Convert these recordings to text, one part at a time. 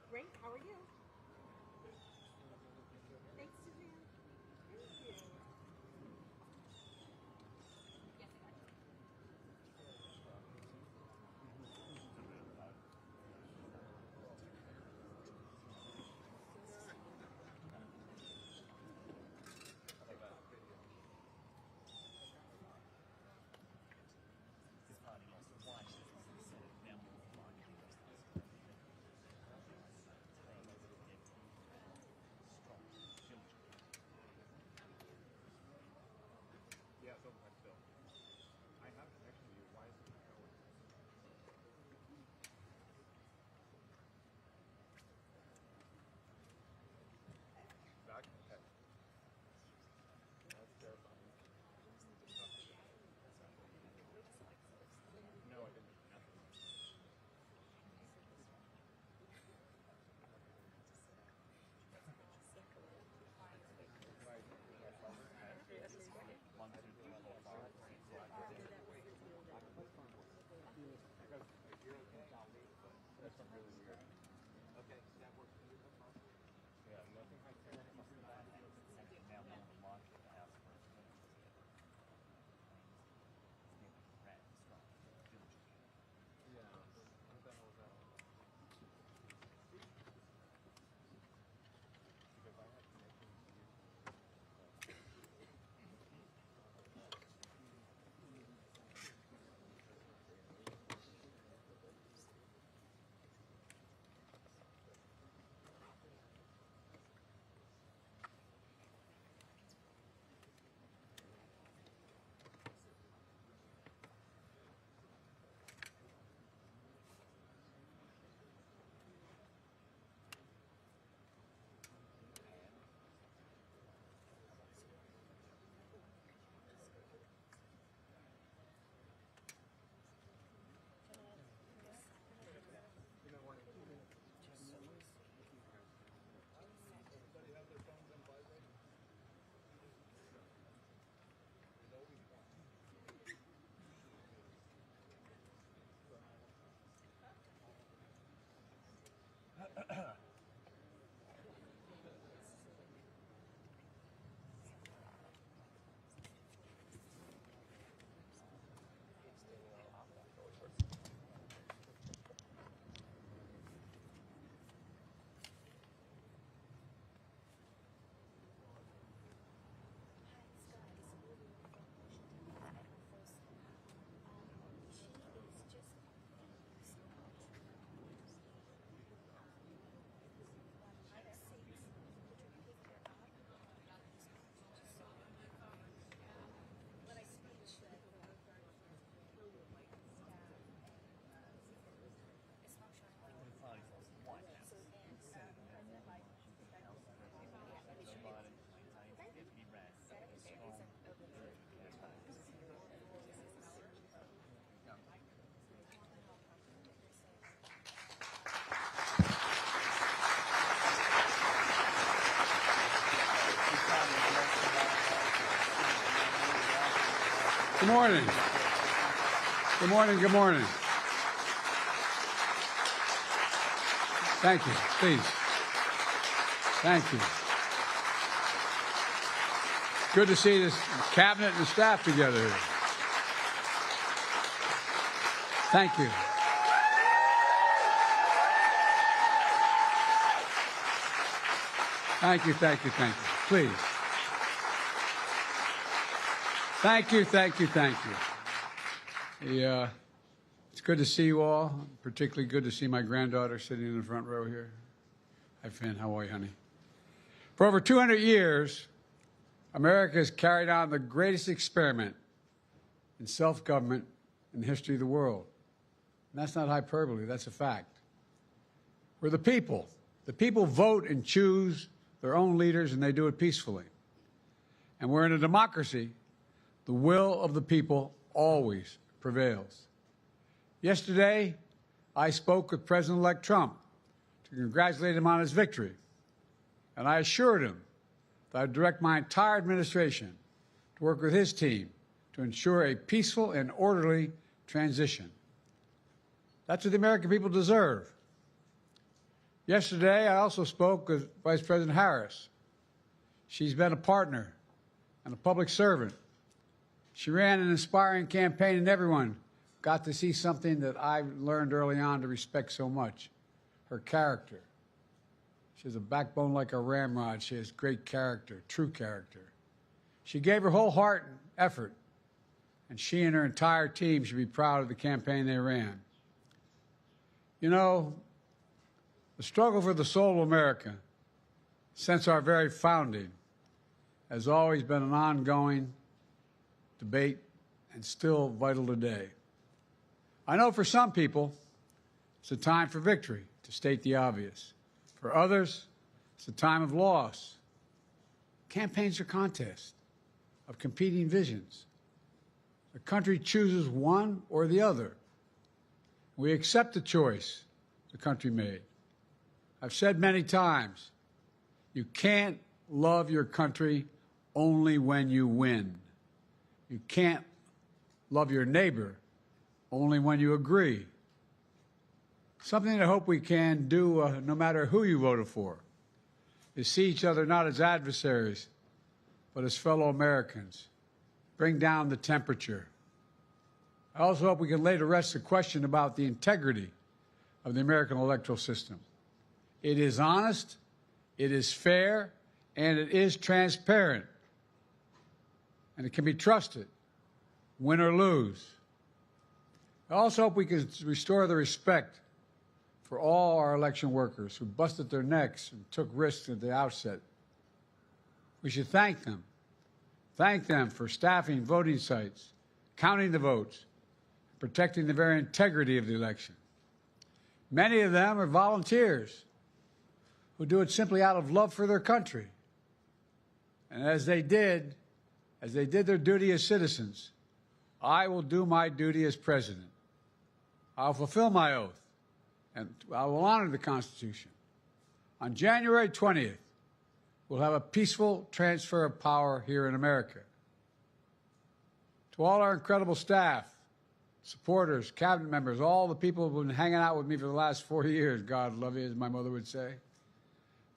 Great, how are you? Thanks, Suzanne. Thank you. morning. Good morning, good morning. Thank you, please. Thank you. Good to see this cabinet and the staff together here. Thank you. Thank you, thank you, thank you. Please. Thank you, thank you, thank you. It's good to see you all. Particularly good to see my granddaughter sitting in the front row here. Hi, Finn. How are you, honey? For over 200 years, America has carried on the greatest experiment in self-government in the history of the world. And that's not hyperbole. That's a fact. We're the people. The people vote and choose their own leaders, and they do it peacefully. And we're in a democracy. The will of the people always prevails. Yesterday, I spoke with President-elect Trump to congratulate him on his victory. And I assured him that I'd direct my entire administration to work with his team to ensure a peaceful and orderly transition. That's what the American people deserve. Yesterday, I also spoke with Vice President Harris. She's been a partner and a public servant. She ran an inspiring campaign, and everyone got to see something that I learned early on to respect so much, her character. She has a backbone like a ramrod. She has great character, true character. She gave her whole heart and effort, and she and her entire team should be proud of the campaign they ran. You know, the struggle for the soul of America, since our very founding, has always been an ongoing debate and still vital today. I know for some people, it's a time for victory, to state the obvious. For others, it's a time of loss. Campaigns are contests of competing visions. The country chooses one or the other. We accept the choice the country made. I've said many times, you can't love your country only when you win. You can't love your neighbor only when you agree. Something I hope we can do, no matter who you voted for, is see each other not as adversaries, but as fellow Americans. Bring down the temperature. I also hope we can lay to rest the question about the integrity of the American electoral system. It is honest, it is fair, and it is transparent. And it can be trusted, win or lose. I also hope we can restore the respect for all our election workers who busted their necks and took risks at the outset. We should thank them. Thank them for staffing voting sites, counting the votes, protecting the very integrity of the election. Many of them are volunteers who do it simply out of love for their country. And as they did their duty as citizens, I will do my duty as president. I'll fulfill my oath, and I will honor the Constitution. On January 20th, we'll have a peaceful transfer of power here in America. To all our incredible staff, supporters, cabinet members, all the people who have been hanging out with me for the last 4 years, God love you, as my mother would say.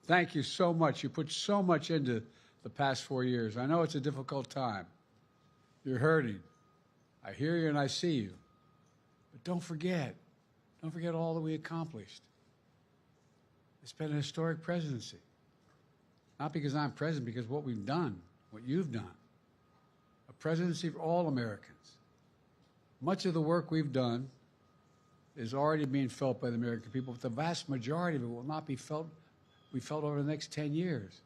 Thank you so much. You put so much into the past 4 years. I know it's a difficult time. You're hurting. I hear you and I see you. But don't forget all that we accomplished. It's been a historic presidency. Not because I'm president, because what we've done, what you've done. A presidency for all Americans. Much of the work we've done is already being felt by the American people, but the vast majority of it will not be felt over the next 10 years.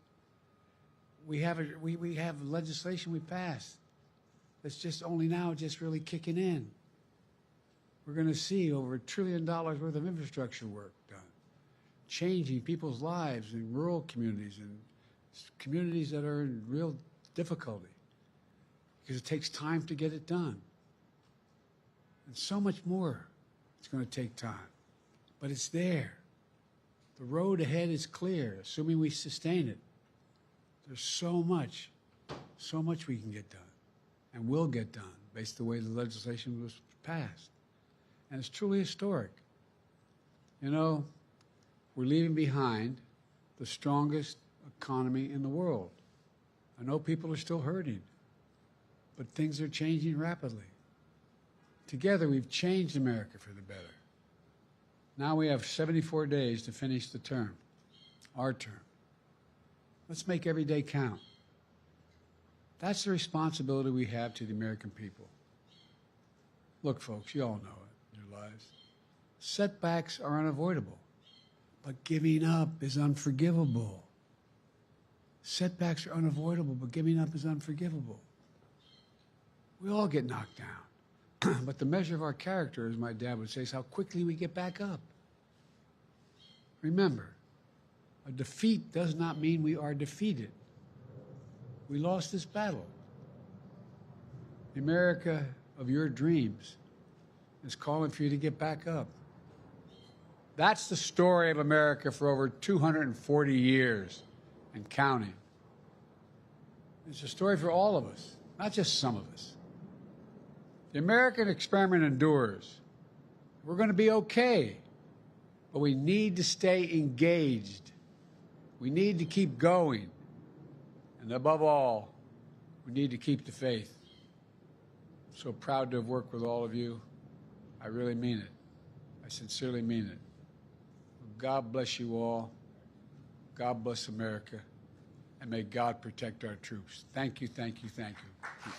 We have legislation we passed that's just only now just really kicking in. We're going to see over $1 trillion worth of infrastructure work done, changing people's lives in rural communities and communities that are in real difficulty because it takes time to get it done. And so much more it's going to take time, but it's there. The road ahead is clear, assuming we sustain it. There's so much we can get done and will get done. based on the way the legislation was passed. And it's truly historic. You know, we're leaving behind the strongest economy in the world. I know people are still hurting, but things are changing rapidly. Together, we've changed America for the better. Now we have 74 days to finish the term, our term. Let's make every day count. That's the responsibility we have to the American people. Look, folks, you all know it in your lives. Setbacks are unavoidable, but giving up is unforgivable. Setbacks are unavoidable, but giving up is unforgivable. We all get knocked down. But the measure of our character, as my dad would say, is how quickly we get back up. Remember, a defeat does not mean we are defeated. We lost this battle. The America of your dreams is calling for you to get back up. That's the story of America for over 240 years and counting. It's a story for all of us, not just some of us. The American experiment endures. We're going to be okay, but we need to stay engaged. We need to keep going. And above all, we need to keep the faith. I'm so proud to have worked with all of you. I really mean it. I sincerely mean it. God bless you all. God bless America. And may God protect our troops. Thank you, thank you, thank you.